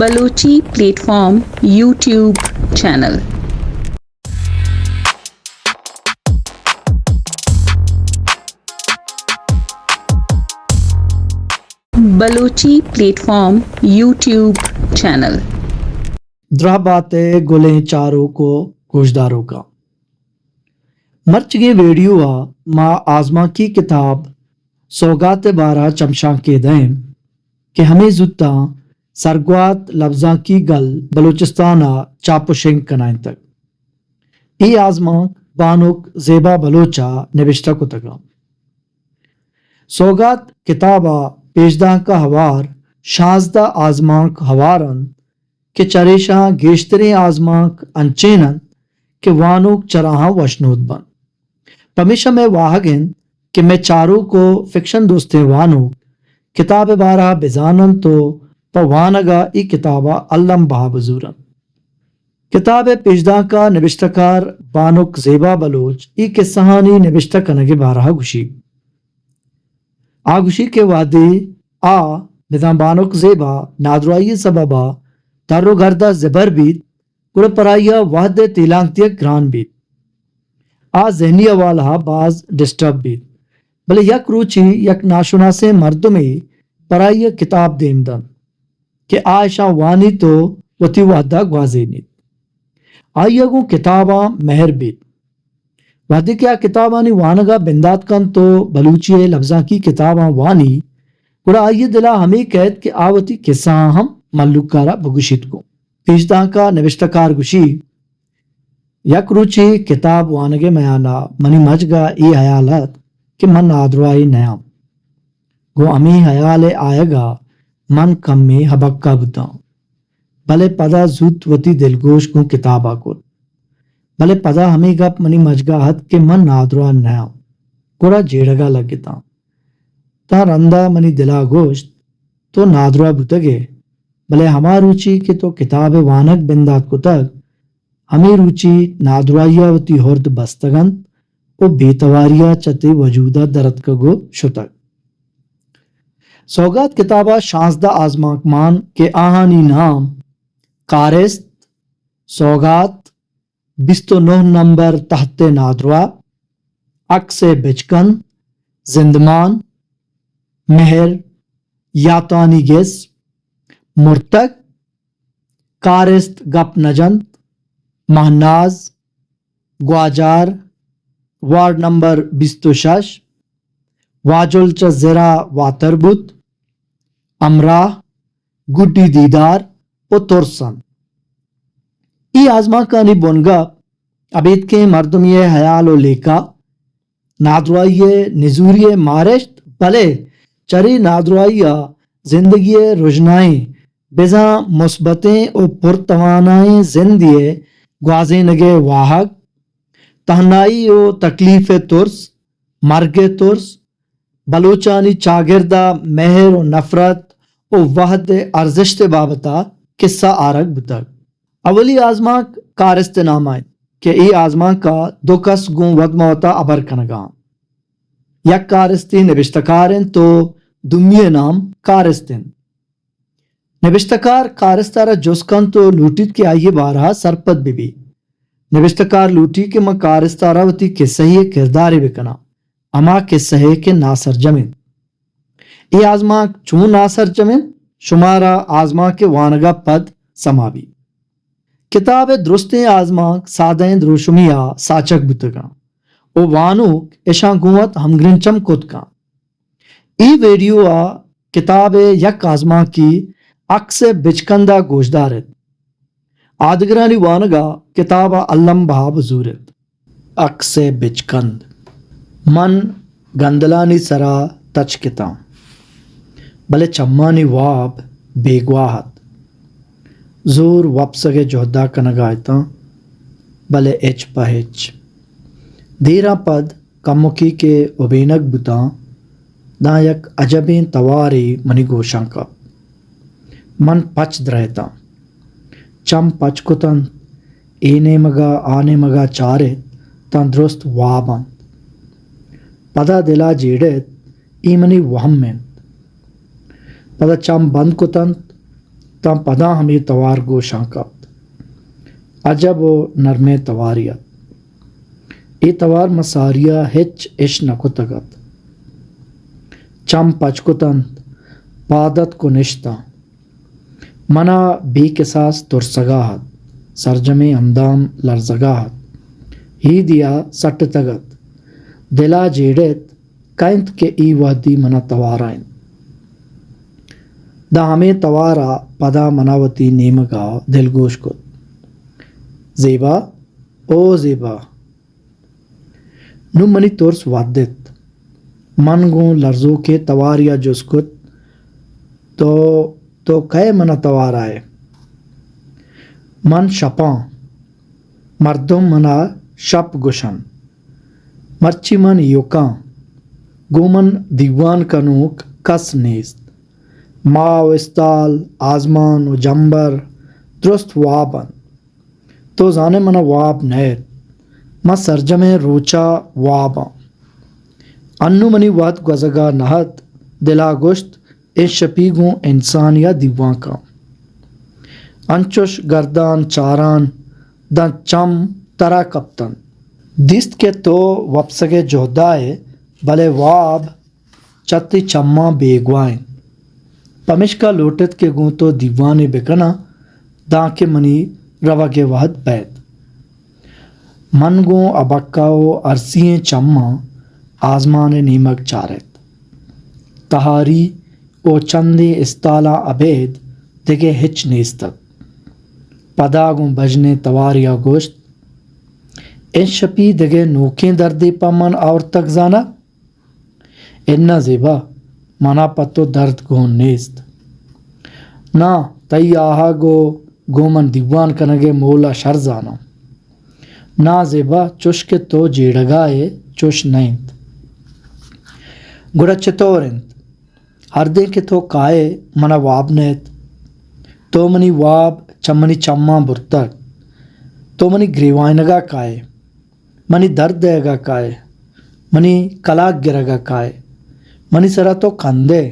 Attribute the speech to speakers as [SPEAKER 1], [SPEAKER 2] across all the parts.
[SPEAKER 1] Balochi platform YouTube channel. Balochi platform YouTube channel.
[SPEAKER 2] द्राबाते गुलें चारों को गोशदारों का मर्चगे वीडियो माँ आजमा की किताब सौगात बारह चमशा के दैम कि हमें जुत्ता सरगवात लफ्जा की गल बलूचिस्ताना चापुशेंग कनाइन तक ई आजमा बानुक जेबा बलोचा निविष्टा को तगा सौगात किताबा पेशदा का हवार शाजदा आजमाक हवारन के चरेशा गेश्तरे आजमाक अंचेनन के वानुक चराहा वशनूद बन पमिशा में वाहगिन कि मैं चारों को फिक्शन दोस्ते वानुक किताब बारह बिजानन तो पवानगा ई किताबा अल्लम बहाबजूरन किताब पेशदा का निविष्टकार बानुक जेबा बलोच ई किस्सानी निविष्टा कनगे बारह गुशी आगुशी के वादे आ निजाम बानुक जेबा नादराई सबबा तारो गर्दा जबर बीत कुड़पराइया वाहदे तिलांगतिया ग्रान बीत आ जहनिया वाला बाज डिस्टर्ब बीत भले यक रूची यक नाशुना से मर्दुमे पराइया किताब देमदन कि आयशा वानी तो वती वादा ग्वाजेनी आयगु किताबा मेहर बीत वादी क्या किताबानी वानगा बिंदात कन तो बलूची लफ्जा की किताबा वानी कुड़ा आइए दिला हमें कहत कि आवती किस्सा हम मल्लुकारा भुगुशित को पेशदा का निविष्टकार गुशी यक रुचि किताब वानगे मयाना मनी मजगा ई हयालत कि मन आदराई नयाम गो अमी हयाले आएगा मन कम में हबक्का बुताऊं भले पदा जुत वती दिलगोश को किताबा को भले पदा हमें गप मनी मजगा हत के मन नादरा नयाम कोड़ा जेड़गा लगता ता रंदा मनी दिला गोश्त तो नादरा बुतगे भले हमा रुचि के तो किताब वानक बिंदात को तक हमें रुचि नादुरायावती हर्द बस्तगन ओ बेतवारिया चते वजूदा दरद का गो शुतक सौगात किताबा शाजदा आजमाकमान के आहानी नाम कारिस्त सौगात 29 नंबर तहते नादरा अक्से बिचकन जिंदमान मेहर यातानी गेस मुर्तक कारिस्त गप नजंत महनाज ग्वाजार वार्ड नंबर 26 वाजुल चजरा वातरबुत अमरा गुड्डी दीदार ओ तुरसन ई आजमा का नि बोनगा अबीद के मर्दमिये हयाल ओ लेका नादराइये निजूरिये मारिश्त भले चरी नादराइया जिंदगी रुजनाएं बेजा मुस्बतें ओ पुरतवानाएं जिंदिए ग्वाजे नगे वाहक तहनाई ओ तकलीफ तुर्स मर्गे तुर्स बलोचानी चागिरदा मेहर ओ नफरत ओ वहद अर्जिश्त बाबता किस्सा आरग बुतक अवली आजमा कारिस्त नामाय के ई आजमा का दो कस गुं वदमवता अबर कनगा यक कारिस्ती निविष्टकारें तो दुमिये नाम कारिस्तिन निविष्टकार कारिस्तारा जुस्कन तो लूटित के आइए बारहा सरपत बिबी निविष्टकार लूटी के म कारिस्तारावती के सही किरदार बिकना अमा के सहे के नासर जमीन ये आजमा चू नासर जमीन शुमारा आजमा के वानगा पद समावी किताब दुरुस्ते आजमा सादें द्रोशुमिया साचक बुतगा ओ वानुक ऐशा गुवत हमग्रिंचम कुतका ई वीडियो किताब यक आजमा की अक्से बिचकंदा गोशदारत आदगरानी वानगा किताब अल्लम बहाब जूरत अक्से बिचकंद मन गंदलानी सरा तचकिता भले चम्मानी वाब बेगवाहत जोर वपसगे जोहदा कनगायता भले एच पहेच धीरा पद कमुकी के उबेनक बुता दायक अजबें तवारी मनी गोशा का मन पच द्रहता चम पचकुतन एने मगा आने मगा चारे तंदुरुस्त वाबन पदा दिला जेड़त ईमनी वहम में पदा चम बंद कुतंत تا پدا ہمیں توار گوشاں کپت عجب و نرمے تواریت ای توار مساریا ہچ اش نکتگت چم پچکتند پادت کو نشتا منا بی کساس ترسگاہت سرجم اندام لرزگاہت ہی دیا سٹ تگت دلا جیڑت کائنت کے ای وحدی منا توارائن دا ہمیں توارا پدا مناوتی نیمگا دلگوش کت زیبا او زیبا نو منی ترس ودت من گوں لرزو کے تواریا جس کت تو کئے منا توارائے من شپاں مردم منا شپ گشن مرچی من یوکاں گومن دیوان کنوک کس نیست ما و استال آزمان و جمبر درست وابن تو زانے منا واب نیت ما سرجم روچا واباں انو منی وات گزگا نہت دلا گشت اے شپیگوں انسان یا دیوان کا انچوش گردان چاران دن چم ترا کپتن دست کے تو وپسگے جہدائے بلے واب چتی چما بیگوائن پمشکا لوٹت کے گوں تو دیوانے بکنا دان کے منی روگے وحد بیت من گوں ابکاو ارسیں چما آزمان نیمک چارت تہاری او چندی استالا ابید دگے ہچ نیستت پدا گوں بجنے تواریا گوشت ان شپی دگے نوکیں دردی پمن اور تک زانا انا زیبا منا پتو درد گون نیست نا تی آہا گو من دیوان کنگے مولا شر زانا نا زیبا چوش کے تو جیڑگائے چوش نیند گڑا چطورند ہر دے کے تو کائے منا واب نیت تو منی واب چمنی چما برتک تو منی گریوائنگا کائے منی درد دے گا کائے منی کلاک گرگا کائے منی سرا تو کندے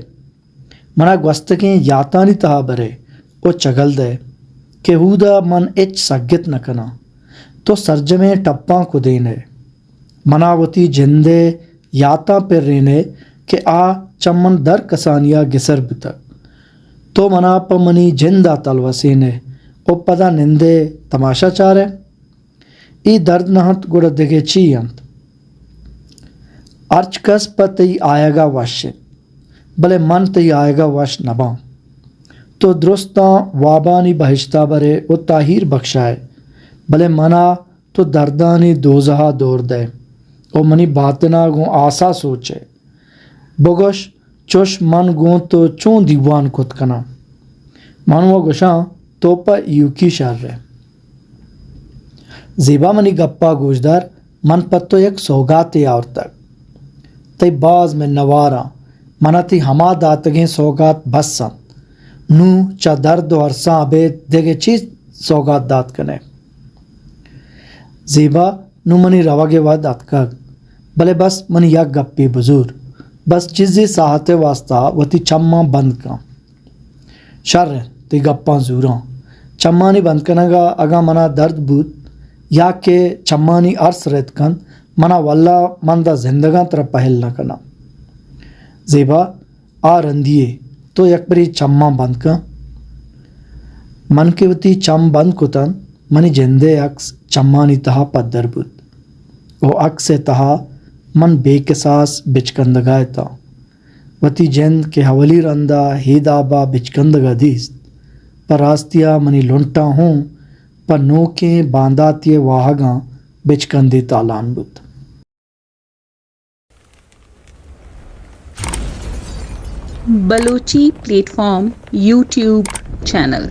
[SPEAKER 2] منا گوستکیں یاتانی تہا برے او چگل دے کہ ہودا من اچ سگت نکنا تو سرجمیں ٹپاں کو دینے مناوتی جندے یاتا پر رینے کہ آ چمن در کسانیا گسر بتک تو منا پا منی جندہ تلوسینے او پدا نندے تماشا چارے ای درد نہت گڑا دگے چی انت ارچ کس پا تی آئے گا وش بلے من تی آئے گا وش نباں تو درستاں وابانی بہشتہ برے او تاہیر بخشائے بلے منا تو دردانی دوزہا دور دے او منی باطنا گوں آسا سوچے بگوش چوش من گوں تو چون دیوان کت کنا منو گوشاں تو پا یوکی شر رہے زیبا منی گپا گوشدار من پتو یک سوگاتی اور تک تی باز میں نوارا منا تی ہما داتگیں سوگات بسن نو چا درد و عرصاں ابید دیگے چیز سوگات دات کنے زیبا نو منی روگے ود اتکگ بلے بس منی یک گپی بزور بس چیزی ساہتے واسطہ وتی چماں بند کا شر تی گپاں زوراں چمانی بند کنگا اگا منا درد بود یا کہ چمانی عرص رت کن منا واللہ من دا زندگاں تر پہل نہ کنا زیبا آ رندیے تو یک بری چماں بند کا من کے وتی چم بند کتن منی جندے عکس چمانی تہا پدر بود او عکس تہا من بے کساس بچکندگائے تا وتی جند کے حولی رندہ ہی دابا بچکندگا دیست پر راستیا منی لنٹا ہوں پر نوکیں بانداتی واہگاں بچکندی تالان بود
[SPEAKER 1] Balochi plate form YouTube channel